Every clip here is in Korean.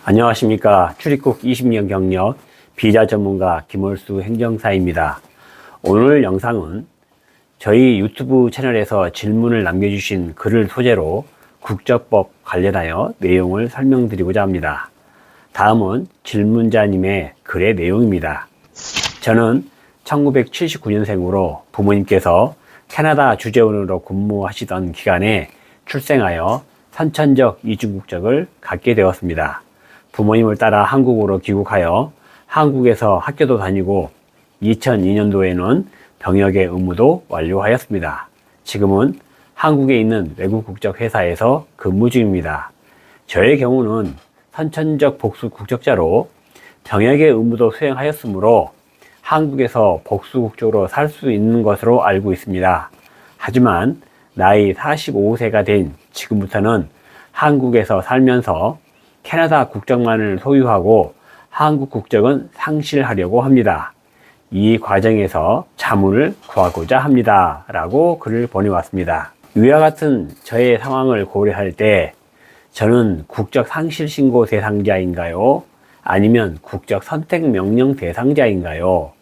안녕하십니까. 출입국 20년 경력 비자 전문가 김월수 행정사입니다. 오늘 영상은 저희 유튜브 채널에서 질문을 남겨주신 글을 소재로 국적법 관련하여 내용을 설명드리고자 합니다. 다음은 질문자님의 글의 내용입니다. 저는 1979년생으로 부모님께서 캐나다 주재원으로 근무하시던 기간에 출생하여 선천적 이중국적을 갖게 되었습니다. 부모님을 따라 한국으로 귀국하여 한국에서 학교도 다니고 2002년도에는 병역의 의무도 완료하였습니다. 지금은 한국에 있는 외국 국적 회사에서 근무 중입니다. 저의 경우는 선천적 복수 국적자로 병역의 의무도 수행하였으므로 한국에서 복수 국적으로 살 수 있는 것으로 알고 있습니다. 하지만 나이 45세가 된 지금부터는 한국에서 살면서 캐나다 국적만을 소유하고 한국 국적은 상실하려고 합니다. 이 과정에서 자문을 구하고자 합니다. 라고 글을 보내왔습니다. 위와 같은 저의 상황을 고려할 때 저는 국적 상실 신고 대상자인가요? 아니면 국적 선택 명령 대상자인가요?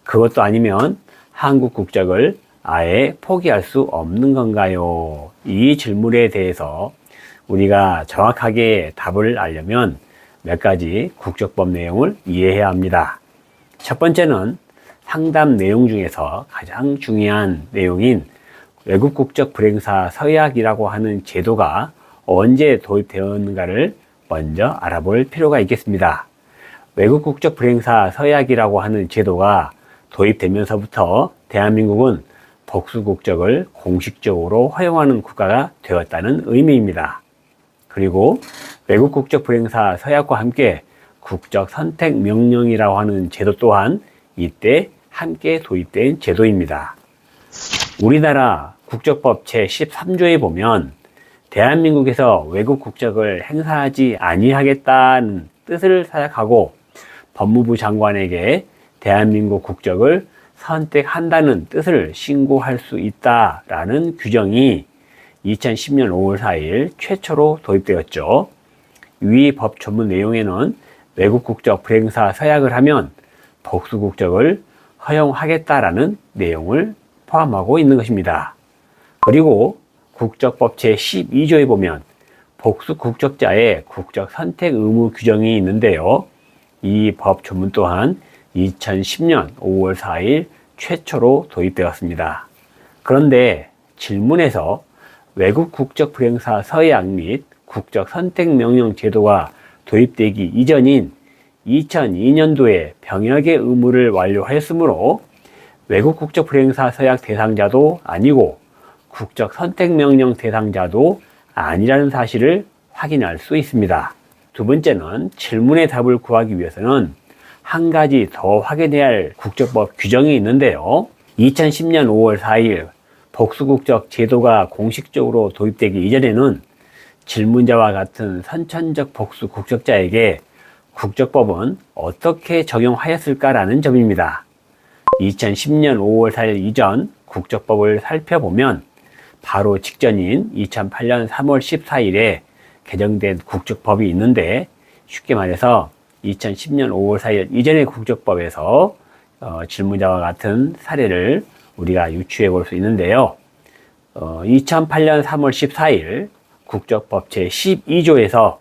그것도 아니면 한국 국적을 아예 포기할 수 없는 건가요? 이 질문에 대해서 우리가 정확하게 답을 알려면 몇 가지 국적법 내용을 이해해야 합니다. 첫 번째는 상담 내용 중에서 가장 중요한 내용인 외국 국적 불행사 서약이라고 하는 제도가 언제 도입되었는가를 먼저 알아볼 필요가 있겠습니다. 외국 국적 불행사 서약이라고 하는 제도가 도입되면서부터 대한민국은 복수 국적을 공식적으로 허용하는 국가가 되었다는 의미입니다. 그리고 외국 국적 불행사 서약과 함께 국적 선택 명령이라고 하는 제도 또한 이때 함께 도입된 제도입니다. 우리나라 국적법 제13조에 보면 대한민국에서 외국 국적을 행사하지 아니하겠다는 뜻을 사약하고 법무부 장관에게 대한민국 국적을 선택한다는 뜻을 신고할 수 있다라는 규정이 2010년 5월 4일 최초로 도입되었죠. 위 법 조문 내용에는 외국 국적 불행사 서약을 하면 복수 국적을 허용하겠다라는 내용을 포함하고 있는 것입니다. 그리고 국적법 제12조에 보면 복수 국적자의 국적 선택 의무 규정이 있는데요. 이 법 조문 또한 2010년 5월 4일 최초로 도입되었습니다. 그런데 질문에서 외국 국적 불행사 서약 및 국적 선택 명령 제도가 도입되기 이전인 2002년도에 병역의 의무를 완료하였으므로 외국 국적 불행사 서약 대상자도 아니고 국적 선택 명령 대상자도 아니라는 사실을 확인할 수 있습니다. 두 번째는 질문의 답을 구하기 위해서는 한 가지 더 확인해야 할 국적법 규정이 있는데요. 2010년 5월 4일 복수국적 제도가 공식적으로 도입되기 이전에는 질문자와 같은 선천적 복수 국적자에게 국적법은 어떻게 적용하였을까라는 점입니다. 2010년 5월 4일 이전 국적법을 살펴보면 바로 직전인 2008년 3월 14일에 개정된 국적법이 있는데 쉽게 말해서 2010년 5월 4일 이전의 국적법에서 질문자와 같은 사례를 우리가 유추해 볼 수 있는데요. 2008년 3월 14일 국적법 제12조에서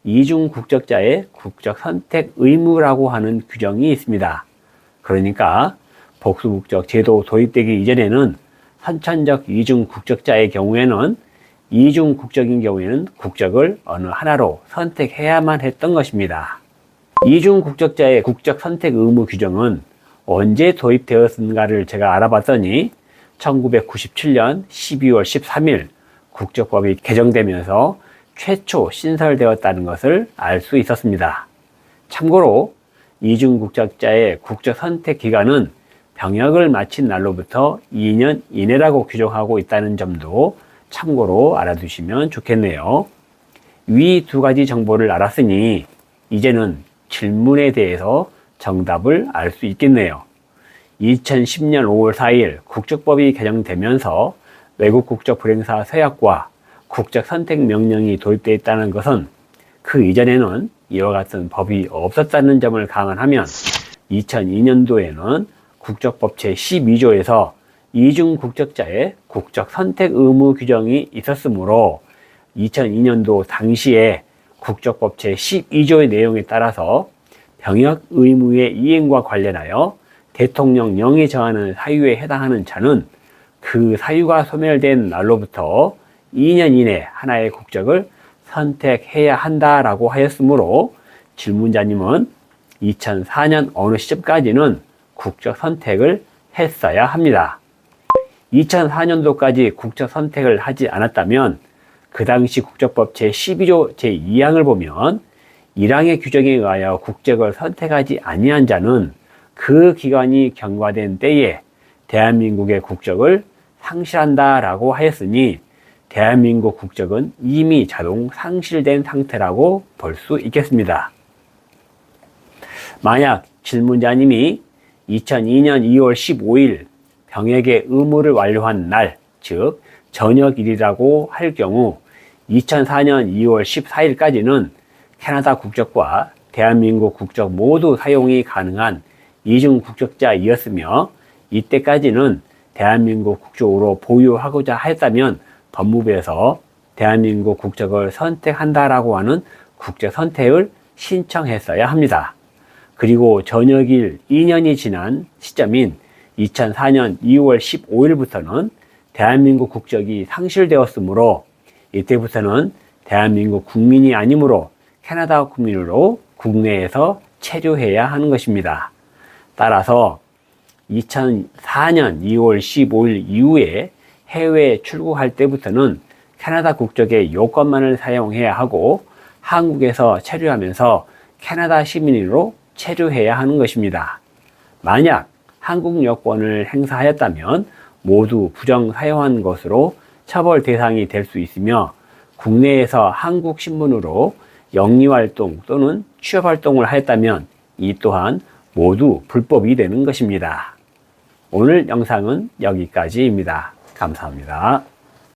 이중 국적자의 국적 선택 의무라고 하는 규정이 있습니다. 그러니까 복수 국적 제도 도입되기 이전에는 선천적 이중 국적자의 경우에는 이중 국적인 경우에는 국적을 어느 하나로 선택해야만 했던 것입니다. 이중 국적자의 국적 선택 의무 규정은 언제 도입되었는가를 제가 알아봤더니 1997년 12월 13일 국적법이 개정되면서 최초 신설되었다는 것을 알 수 있었습니다. 참고로 이중 국적자의 국적 선택 기간은 병역을 마친 날로부터 2년 이내라고 규정하고 있다는 점도 참고로 알아두시면 좋겠네요. 위 두 가지 정보를 알았으니 이제는 질문에 대해서 정답을 알 수 있겠네요. 2010년 5월 4일 국적법이 개정되면서 외국 국적 불행사 서약과 국적 선택 명령이 도입되어 있다는 것은 그 이전에는 이와 같은 법이 없었다는 점을 감안하면 2002년도에는 국적법 제12조에서 이중 국적자의 국적 선택 의무 규정이 있었으므로 2002년도 당시에 국적법 제12조의 내용에 따라서 병역 의무의 이행과 관련하여 대통령령이 정하는 사유에 해당하는 자는 그 사유가 소멸된 날로부터 2년 이내 하나의 국적을 선택해야 한다라고 하였으므로 질문자님은 2004년 어느 시점까지는 국적 선택을 했어야 합니다. 2004년도까지 국적 선택을 하지 않았다면 그 당시 국적법 제12조 제2항을 보면 1항의 규정에 의하여 국적을 선택하지 아니한 자는 그 기간이 경과된 때에 대한민국의 국적을 상실한다라고 하였으니 대한민국 국적은 이미 자동 상실된 상태라고 볼 수 있겠습니다. 만약 질문자님이 2002년 2월 15일 병역의 의무를 완료한 날, 즉 전역일이라고 할 경우 2004년 2월 14일까지는 캐나다 국적과 대한민국 국적 모두 사용이 가능한 이중 국적자이었으며 이때까지는 대한민국 국적으로 보유하고자 하였다면 법무부에서 대한민국 국적을 선택한다라고 하는 국적 선택을 신청했어야 합니다. 그리고 전역일 2년이 지난 시점인 2004년 2월 15일부터는 대한민국 국적이 상실되었으므로 이때부터는 대한민국 국민이 아니므로 캐나다 국민으로 국내에서 체류해야 하는 것입니다. 따라서 2004년 2월 15일 이후에 해외에 출국할 때부터는 캐나다 국적의 요건만을 사용해야 하고 한국에서 체류하면서 캐나다 시민으로 체류해야 하는 것입니다. 만약 한국 여권을 행사하였다면 모두 부정 사용한 것으로 처벌 대상이 될 수 있으며 국내에서 한국 신분으로 영리활동 또는 취업활동을 하였다면 이 또한 모두 불법이 되는 것입니다. 오늘 영상은 여기까지입니다. 감사합니다.